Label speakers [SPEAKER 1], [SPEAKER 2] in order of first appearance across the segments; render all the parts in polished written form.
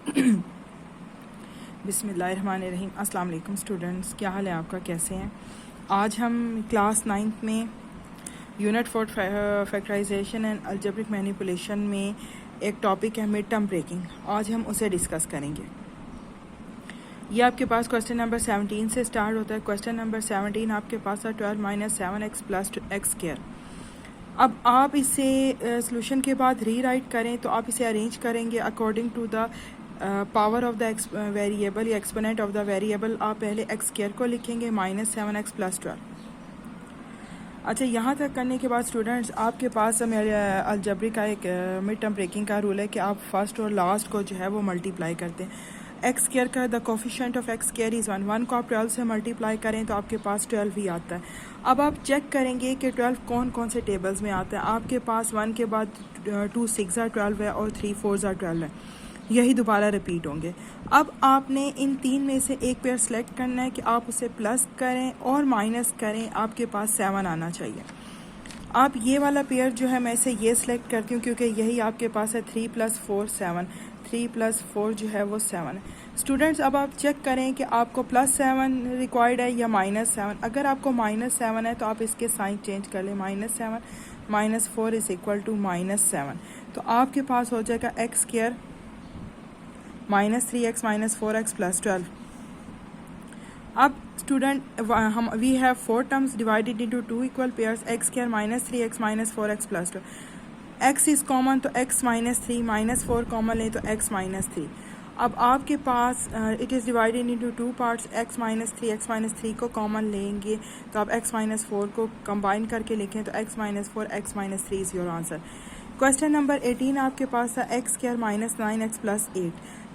[SPEAKER 1] बिस्मिल्लाहिर्रहमानिर्रहीम। अस्सलाम वालेकुम स्टूडेंट्स, क्या हाल है आपका, कैसे हैं? आज हम क्लास 9th में unit 4 factorisation and algebraic manipulation में एक टॉपिक है मिड टर्म ब्रेकिंग। आज हम उसे डिस्कस करेंगे। ये आपके पास क्वेश्चन नंबर 17 से स्टार्ट होता है। क्वेश्चन नंबर 17 आपके पास है 12 - 7x प्लस x स्क्वायर। अब आप इसे सोल्यूशन के बाद रीराइट करें तो आप इसे अरेंज करेंगे according to the power of the variable या एक्सपोनेंट ऑफ द वेरिएबल। आप पहले एक्स स्क्वायर को लिखेंगे -7x प्लस 12। अच्छा, यहाँ तक करने के बाद स्टूडेंट्स आपके पास मेरे अलजबरी का एक मिड टर्म ब्रेकिंग का रूल है कि आप फर्स्ट और लास्ट को जो है वो मल्टीप्लाई करते हैं। एक्स स्क्वायर का the coefficient of x square is 1 को आप 12 से मल्टीप्लाई करें तो आपके पास 12 ही आता है। अब आप चेक करेंगे कि 12 कौन कौन से टेबल्स में आता है। आपके पास 1 के बाद 2 6 12 है और 3 4 12 है, यही दोबारा रिपीट होंगे। अब आपने इन तीन में से एक पेयर सेलेक्ट करना है कि आप उसे प्लस करें और माइनस करें। आपके पास 7 आना चाहिए। आप ये वाला पेयर जो है मैं इसे ये सिलेक्ट करती हूँ क्योंकि यही आपके पास है 3 + 4 7। 3 + 4 जो है वो 7 है। स्टूडेंट्स अब आप चेक करें कि आपको +7 रिक्वायर्ड है या -7। अगर आपको -7 है तो आप इसके साइन चेंज कर लें। -7 - 4 इज इक्वल टू -7। तो आपके पास हो जाएगा x square -3x - 4x plus 12। अब स्टूडेंट हम we have 4 terms divided into 2 equal pairs. X square -3x - 4x plus 12। X is common तो x -3 -4 कॉमन लें तो x -3। अब आपके पास it is divided into 2 parts. x -3 को कॉमन लेंगे तो आप x -4 को कंबाइन करके लिखें तो x -4 x -3 is your answer. Question number 18 आपके पास था एक्स स्क्वायर -9x प्लस 8।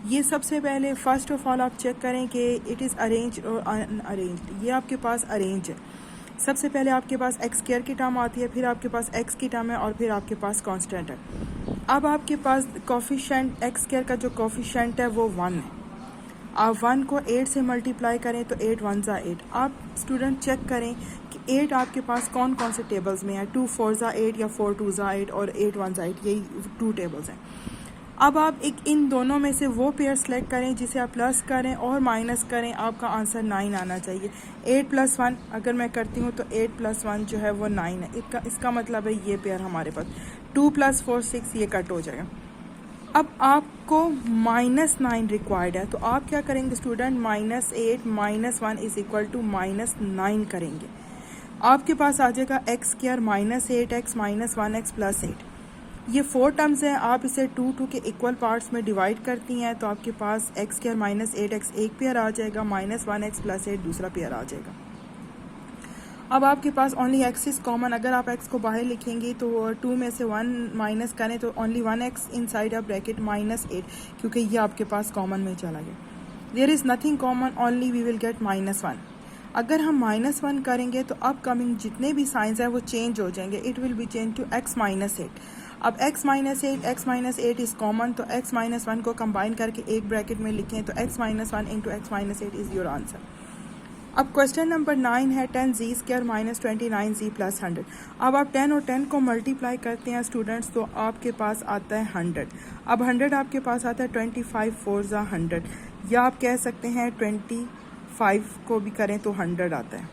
[SPEAKER 1] ये सबसे पहले फर्स्ट ऑफ ऑल आप चेक करें कि इट इज़ अरेंज और अनअरेंज्ड। ये आपके पास अरेंज है। सबसे पहले आपके पास एक्स स्क्वायर की टर्म आती है, फिर आपके पास एक्स की टर्म है और फिर आपके पास कांस्टेंट है। अब आपके पास कोफिशिएंट एक्स स्क्वायर का जो कोफिशिएंट है वो 1 है। आप 1 को 8 से मल्टीप्लाई करें तो 8 1 ज़ा 8। आप स्टूडेंट चेक करें कि 8 आपके पास कौन कौन से टेबल्स में है। 2 4 ज़ा 8 या 4 2 ज़ा 8 और 8 1 ज़ा 8, यही 2 टेबल्स हैं। अब आप एक इन दोनों में से वो पेयर सेलेक्ट करें जिसे आप प्लस करें और माइनस करें। आपका आंसर 9 आना चाहिए। 8 + 1 अगर मैं करती हूँ तो 8 + 1 जो है वो 9 है। इसका मतलब है ये पेयर हमारे पास 2 + 4 6, ये कट हो जाएगा। अब आपको -9 रिक्वायर्ड है तो आप क्या करेंगे स्टूडेंट, -8 - 1 इज इक्वल टू -9 करेंगे। आपके पास आ जाएगा x square -8x - 1x plus 8। ये 4 टर्म्स हैं। आप इसे 2 2 के इक्वल पार्ट्स में डिवाइड करती हैं तो आपके पास एक्स स्क्वायर -8x एक पेयर आ जाएगा, -1x प्लस 8 दूसरा पेयर आ जाएगा। अब आपके पास ओनली एक्स इज कॉमन। अगर आप एक्स को बाहर लिखेंगे तो 2 में से 1 माइनस करें तो only 1x inside a bracket -8, क्योंकि ये आपके पास कॉमन में चला गया। There is nothing common, only we will get -1। अगर हम -1 करेंगे तो अपकमिंग जितने भी साइंस हैं वो चेंज हो जाएंगे। It will be change to x -8। अब x -8 इज़ कॉमन तो x -1 को कंबाइन करके एक ब्रैकेट में लिखें तो x -1 into x -8 is your answer. अब क्वेश्चन नंबर 9 है 10z स्क्वायर -29z प्लस 100। अब आप 10 और 10 को मल्टीप्लाई करते हैं स्टूडेंट्स तो आपके पास आता है 100। अब 100 आपके पास आता है 25 4 ज़ा 100, या आप कह सकते हैं 25 को भी करें तो 100 आता है।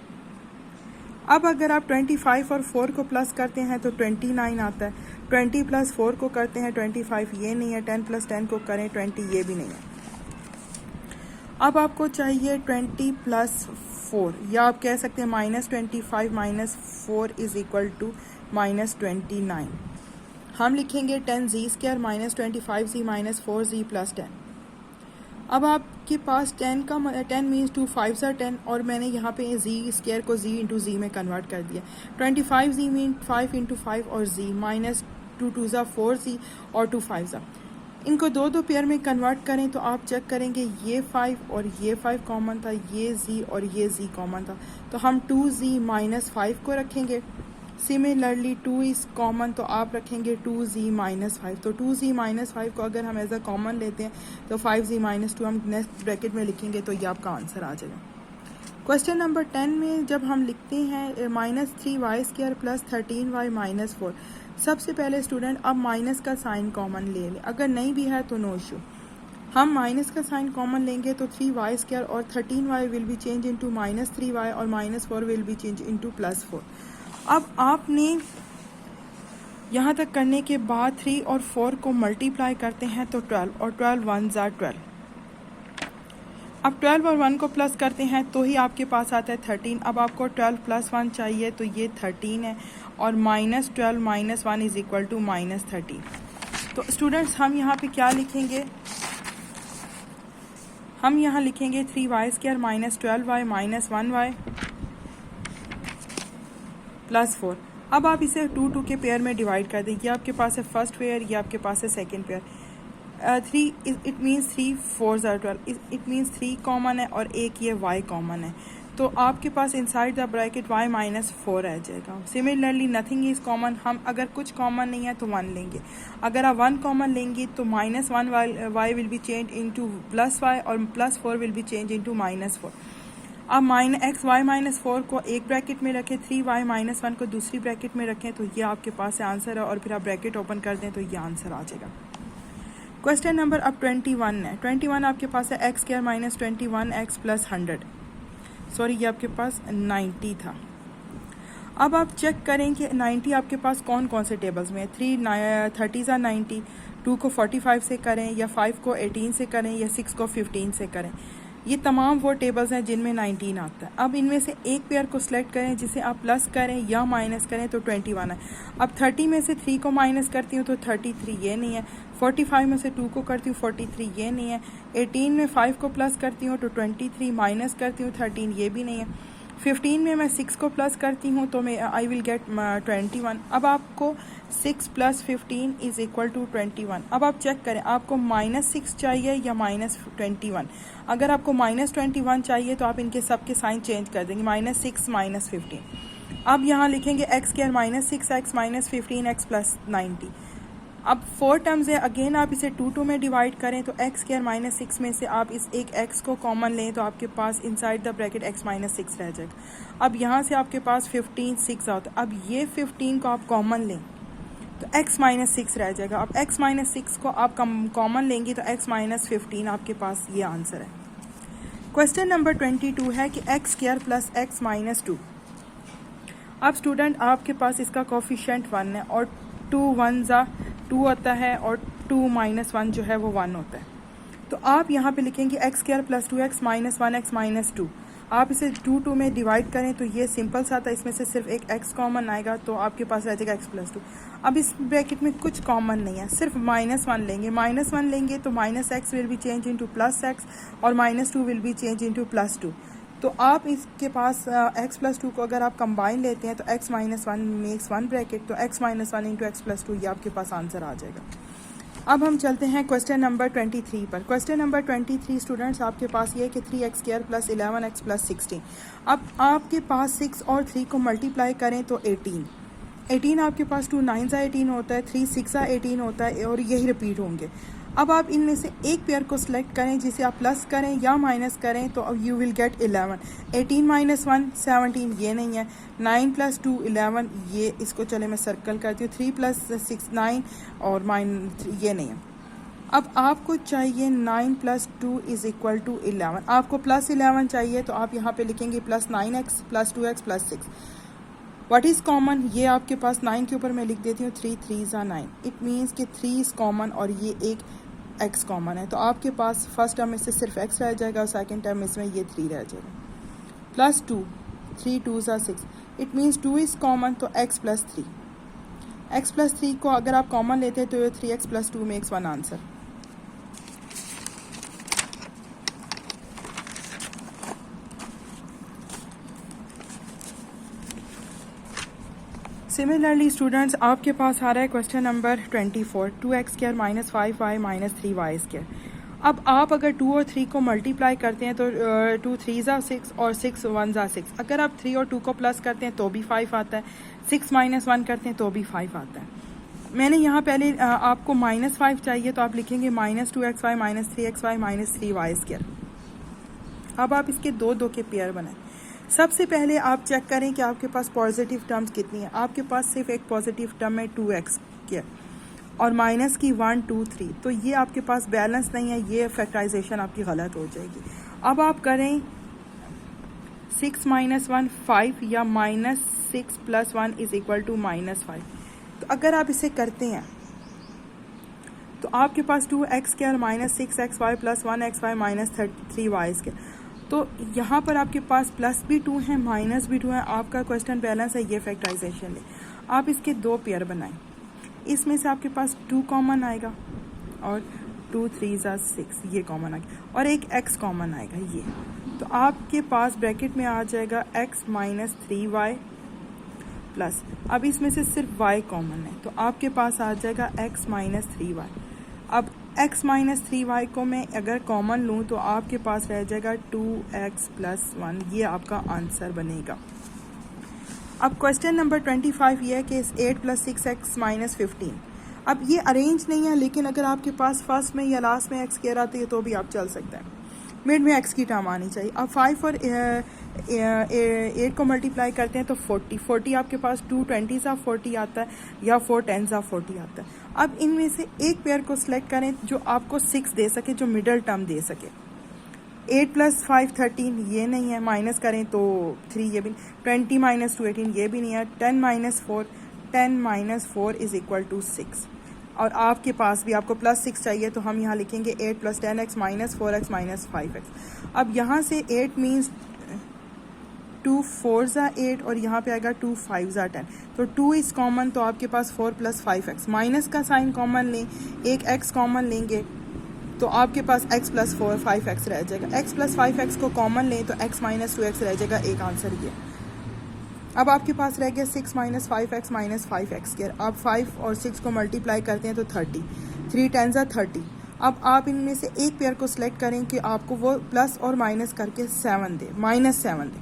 [SPEAKER 1] अब अगर आप 25 और 4 को प्लस करते हैं तो 29 आता है। 20 + 4 को करते हैं 25, ये नहीं है। 10 + 10 को करें 20, ये भी नहीं है। अब आपको चाहिए 20 + 4, या आप कह सकते हैं -25 - 4 इज़ इक्वल टू -29। हम लिखेंगे 10z square -25z - 4z plus 10। अब आपके पास 10 मीन्स 2 5 ज़ा 10 और मैंने यहाँ पे z स्क्वायर को z इंटू z में कन्वर्ट कर दिया। 25z मीन 5 × 5 और z -2 2 ज़ा 4z और 2 5 ज़ा। इनको दो पेयर में कन्वर्ट करें तो आप चेक करेंगे ये 5 और ये 5 कॉमन था, ये z और ये z कॉमन था, तो हम 2z - 5 को रखेंगे। सिमिलरली 2 इज़ कॉमन तो आप रखेंगे 2z - 5। तो 2z - 5 को अगर हम एज अ कॉमन लेते हैं तो 5z - 2 हम नेक्स्ट ब्रैकेट में लिखेंगे तो ये आपका आंसर आ जाएगा। क्वेश्चन नंबर 10 में जब हम लिखते हैं -3y स्क्वायर प्लस 13y - 4, सबसे पहले स्टूडेंट अब माइनस का साइन कॉमन ले लें। अगर नहीं भी है तो नो इशू। हम माइनस का साइन कॉमन लेंगे तो 3y² और 13y will be change into -3y और -4 विल बी चेंज इनटू +4। अब आपने यहाँ तक करने के बाद 3 और 4 को मल्टीप्लाई करते हैं तो 12 और 12 1s are 12। अब 12 और 1 को प्लस करते हैं तो ही आपके पास आता है 13। अब आपको 12 + 1 चाहिए तो ये 13 है और -12 - 1 इज इक्वल टू -13। तो स्टूडेंट्स हम यहाँ पे क्या लिखेंगे, हम यहाँ लिखेंगे 3y² - 12y - 1y +4। अब आप इसे 2 2 के पेयर में डिवाइड कर दें। ये आपके पास है फर्स्ट पेयर, ये आपके पास है second pair. 3 it means 3 4s are 12, it means 3 common है और एक ये y कॉमन है, तो आपके पास इनसाइड द ब्रैकेट y -4 रह जाएगा। सिमिलरली नथिंग इज कॉमन, हम अगर कुछ कॉमन नहीं है तो 1 लेंगे। अगर आप 1 कॉमन लेंगे तो -1 y will be change into +y और +4 विल बी चेंज इनटू -4। अब -xy -4 को एक ब्रैकेट में रखें, 3y - 1 को दूसरी ब्रैकेट में रखें, तो ये आपके पास आंसर है और फिर आप ब्रैकेट ओपन कर दें तो ये आंसर आ जाएगा। क्वेश्चन नंबर अब 21 है। 21 आपके पास है x² - 21x + 100, सॉरी ये आपके पास 90 था। अब आप चेक करें कि 90 आपके पास कौन कौन से टेबल्स में है। 30s are 90, 2 को 45 से करें या 5 को 18 से करें या 6 को 15 से करें। ये तमाम वो टेबल्स हैं जिनमें 19 आता है। अब इनमें से एक पेयर को सिलेक्ट करें जिसे आप प्लस करें या माइनस करें तो 21 है। अब 30 में से 3 को माइनस करती हूँ तो 33, ये नहीं है। 45 में से 2 को करती हूँ 43, ये नहीं है। 18 में 5 को प्लस करती हूँ तो 23, माइनस करती हूँ 13, ये भी नहीं है। 15 में मैं 6 को प्लस करती हूँ तो मैं आई विल गेट 21। अब आपको 6 + 15 इज इक्वल टू 21। अब आप चेक करें आपको -6 चाहिए या -21। अगर आपको -21 चाहिए तो आप इनके सब के साइन चेंज कर देंगे, -6 -15। अब यहाँ लिखेंगे x² - 6x - 15x + 90। अब 4 टर्म्स है, अगेन आप इसे 2 2 में डिवाइड करें तो x² - 6 में से आप इस एक x को कॉमन लें तो आपके पास इनसाइड द ब्रैकेट x - 6 रह जाएगा। अब यहाँ से आपके पास 15 6 आता है। अब ये 15 को आप कॉमन लें तो x - 6 रह जाएगा। अब x - 6 को आप कॉमन लेंगे तो x - 15 आपके पास ये आंसर है। क्वेश्चन नंबर 22 है कि x² + x - 2। अब स्टूडेंट आपके पास इसका कोफिशिएंट 1 है और 2 1s are 2 होता है और 2 - 1 जो है वो 1 होता है। तो आप यहाँ पे लिखेंगे x² + 2x - 1x - 2। आप इसे 2 2 में डिवाइड करें तो ये सिंपल सा था, इसमें से सिर्फ एक x कॉमन आएगा तो आपके पास रह जाएगा x + 2। अब इस ब्रैकेट में कुछ कॉमन नहीं है, सिर्फ -1 लेंगे। -1 लेंगे तो -x will be change into +x और -2 विल बी चेंज इनटू +2। तो आप इसके पास x + 2 को अगर आप कंबाइन लेते हैं तो x - 1 मेक्स 1 ब्रैकेट, तो x - 1 इंटू x + 2 ये आपके पास आंसर आ जाएगा। अब हम चलते हैं क्वेश्चन नंबर 23 पर। क्वेश्चन नंबर 23 स्टूडेंट्स आपके पास ये है कि 3x² + 11x + 16। अब आपके पास 6 और 3 को मल्टीप्लाई करें तो 18 आपके पास 2 9s are 18 होता है, 3 6 are 18 होता है और यही रिपीट होंगे। अब आप इनमें से एक पेयर को सिलेक्ट करें जिसे आप प्लस करें या माइनस करें तो यू विल गेट 11। 18 - 1 17, ये नहीं है। 9 + 2 11, ये इसको चले मैं सर्कल करती हूँ। 3 + 6 9 और -3, ये नहीं है। अब आपको चाहिए 9 + 2 इज इक्वल टू 11। आपको +11 चाहिए तो आप यहाँ पे लिखेंगे +9x + 2x + 6। What is common, ये आपके पास 9 के ऊपर मैं लिख देती हूँ 3 3s are 9। इट मीन्स कि 3 इज़ कॉमन और ये एक x कॉमन है, तो आपके पास फर्स्ट टर्म में से सिर्फ x रह जाएगा और सेकंड टर्म इसमें ये 3 रह जाएगा। +2 3 2s are 6। It means 2 is common तो x + 3। x + 3 को अगर आप कॉमन लेते हैं तो ये 3x + 2 makes 1 answer. Similarly students आपके पास आ रहा है question number 24, 2x² - 5y - 3y²। अब आप अगर 2 और 3 को मल्टीप्लाई करते हैं तो 2 3s are 6 और 6 1s are 6। अगर आप 3 और 2 को प्लस करते हैं तो भी 5 आता है, 6 - 1 करते हैं तो भी 5 आता है। मैंने यहाँ पहले आपको -5 चाहिए तो आप लिखेंगे -2xy - 3xy - 3y²। अब आप इसके 2 2 के पेयर बनाएं। सबसे पहले आप चेक करें कि आपके पास पॉजिटिव टर्म्स कितनी है। आपके पास सिर्फ एक पॉजिटिव टर्म है 2x²। और माइनस की 1 2 3, तो ये आपके पास बैलेंस नहीं है, ये फैक्टराइजेशन आपकी गलत हो जाएगी। अब आप करें 6 माइनस 1 5 या -6 + 1 = -5। तो अगर आप इसे करते हैं तो आपके पास 2x² - 6xy + 1xy - 3y²। तो यहाँ पर आपके पास प्लस भी 2 है, माइनस भी 2 है, आपका क्वेश्चन बैलेंस है, ये फैक्टराइजेशन ले। आप इसके 2 पेयर बनाएं, इसमें से आपके पास 2 कॉमन आएगा और 2 3 = 6, ये कॉमन आ गया, और एक x कॉमन आएगा ये। तो आपके पास ब्रैकेट में आ जाएगा x - 3y प्लस, अब इसमें से सिर्फ y कॉमन है, तो आपके पास आ जाएगा x - 3y। अब x - 3y को मैं अगर कॉमन लूँ तो आपके पास रह जाएगा 2x + 1, ये आपका आंसर बनेगा। अब क्वेश्चन नंबर 25 ये है कि 8 + 6x - 15। अब ये अरेंज नहीं है, लेकिन अगर आपके पास फर्स्ट में या लास्ट में x² आती है तो भी आप चल सकते हैं, मिड में x की टर्म आनी चाहिए। अब 5 और 8 को मल्टीप्लाई करते हैं तो 40 आपके पास 2 20 * 40 आता है या 4 10 * 40 आता है। अब इनमें से एक पेयर को सिलेक्ट करें जो आपको 6 दे सके, जो मिडल टर्म दे सके। 8 + 5 13, ये नहीं है, माइनस करें तो 3, ये भी नहीं। 20 - 2 18, ये भी नहीं है। 10 - 4 = 6, और आपके पास भी आपको +6 चाहिए, तो हम यहाँ लिखेंगे 8 + 10x - 4x - 5x। अब यहाँ से 8 मीन्स 2 4 = 8 और यहाँ पे आएगा 2 5 = 10, तो 2 इज़ कॉमन, तो आपके पास 4 + 5x, माइनस का साइन कॉमन लें, एक x कॉमन लेंगे तो आपके पास x + 4 5x रह जाएगा। x + 5x को कॉमन लें तो x - 2x रह जाएगा, एक आंसर ये। अब आपके पास रह गया 6 - 5x - 5x²। अब 5 और 6 को मल्टीप्लाई करते हैं तो 30, 3 10 = 30। अब आप इनमें से एक पेयर को सिलेक्ट करें कि आपको वो प्लस और माइनस करके 7 दे, -7 दे।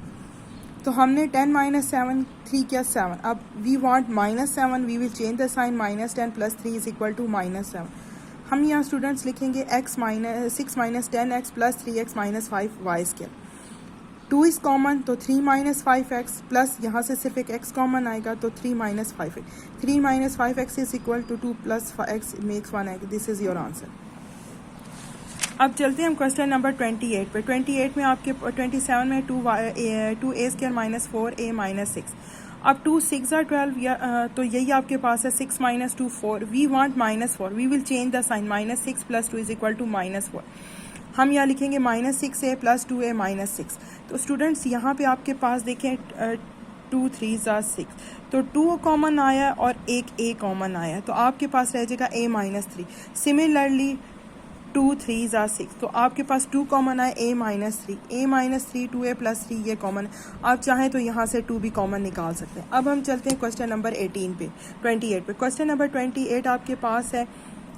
[SPEAKER 1] तो हमने 10 - 7 3 किया 7। अब we want -7, we will change the sign, -10 + 3 = -7। हम यहाँ स्टूडेंट्स लिखेंगे 6 - 10x + 3x - 5y²। 2 is common, तो 3 - 5x प्लस यहाँ से सिर्फ एक x कॉमन आएगा, तो 3 - 5x। 3 - 5x = 2 + x मेक्स 1 आएगा। This is your answer. अब चलते हैं हम क्वेश्चन नंबर 28 पे। 28 में आपके 27 में 2a² - 4a - 6। अब 2 6 = 12, तो यही आपके पास है। 6 - 2 4, we want -4, we will change the sign, -6 + 2 = -4। हम यहाँ लिखेंगे -6a + 2a - 6। तो स्टूडेंट्स यहाँ पे आपके पास देखें 2 3 = 6, तो 2 कॉमन आया और एक a कॉमन आया, तो आपके पास रह जाएगा a - 3। सिमिलरली 2 3 = 6, तो आपके पास 2 कॉमन आया, a - 3, a - 3 2a + 3, ये कॉमन। आप चाहें तो यहाँ से 2 भी कॉमन निकाल सकते हैं। अब हम चलते हैं क्वेश्चन नंबर 18 पे, 28 पे। क्वेश्चन नंबर 28 आपके पास है,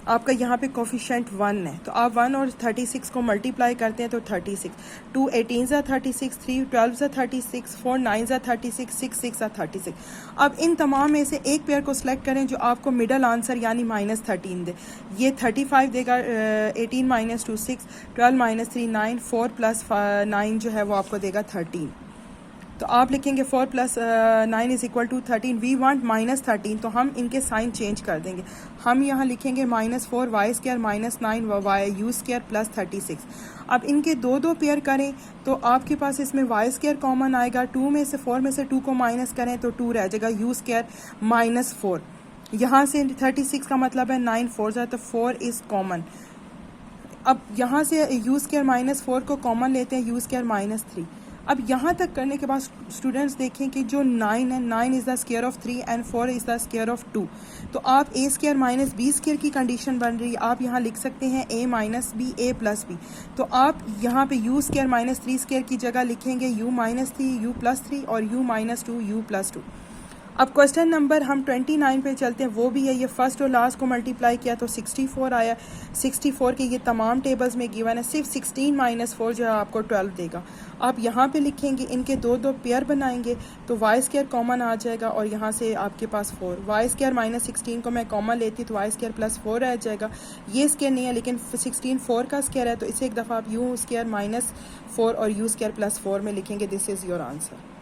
[SPEAKER 1] आपका यहाँ पे कोफिशिएंट 1 है, तो आप 1 और 36 को मल्टीप्लाई करते हैं तो 36। 2 18 = 36, 3 12 = 36, 4 9 = 36, 6 6 = 36। अब इन तमाम में से एक पेयर को सिलेक्ट करें जो आपको मिडल आंसर यानी -13 दे। ये 35 देगा, 18 - 2 6, 12 - 3 9, 4 + 9 जो है वो आपको देगा 13। तो आप लिखेंगे 4 + 9 = 13। वी वांट -13, तो हम इनके साइन चेंज कर देंगे। हम यहाँ लिखेंगे -4 y² - 9 y u² + 36। अब इनके दो पेयर करें तो आपके पास इसमें y² कॉमन आएगा। 2 में से 4 में से 2 को माइनस करें तो 2 रह जाएगा, u² - 4। यहाँ से 36 का मतलब है 9 4 ज़ा, तो 4 इज़ कॉमन। अब यहाँ से u² - 4 को कॉमन लेते हैं, u² - 3। अब यहाँ तक करने के बाद स्टूडेंट्स देखें कि जो 9 है, 9 is the square of 3 and 4 is the square of 2। तो आप a² - b² की कंडीशन बन रही है। आप यहाँ लिख सकते हैं a - b a + b। तो आप यहाँ पे u² - 3² की जगह लिखेंगे u - 3 u + 3 और u - 2 u + 2। अब क्वेश्चन नंबर हम 29 पे चलते हैं, वो भी है, ये फर्स्ट और लास्ट को मल्टीप्लाई किया तो 64 आया। 64 के ये तमाम टेबल्स में गिवन है, सिर्फ 16 - 4 जो है आपको 12 देगा। आप यहाँ पे लिखेंगे, इनके दो पेयर बनाएंगे तो y² कॉमन आ जाएगा और यहाँ से आपके पास 4। y² - 16 को मैं कॉमन लेती तो y² + 4 रह जाएगा। ये स्क्वायर नहीं है लेकिन 16 4 का स्क्वायर है, तो इसे एक दफ़ा आप u² - 4 और u² + 4 में लिखेंगे। This is your answer.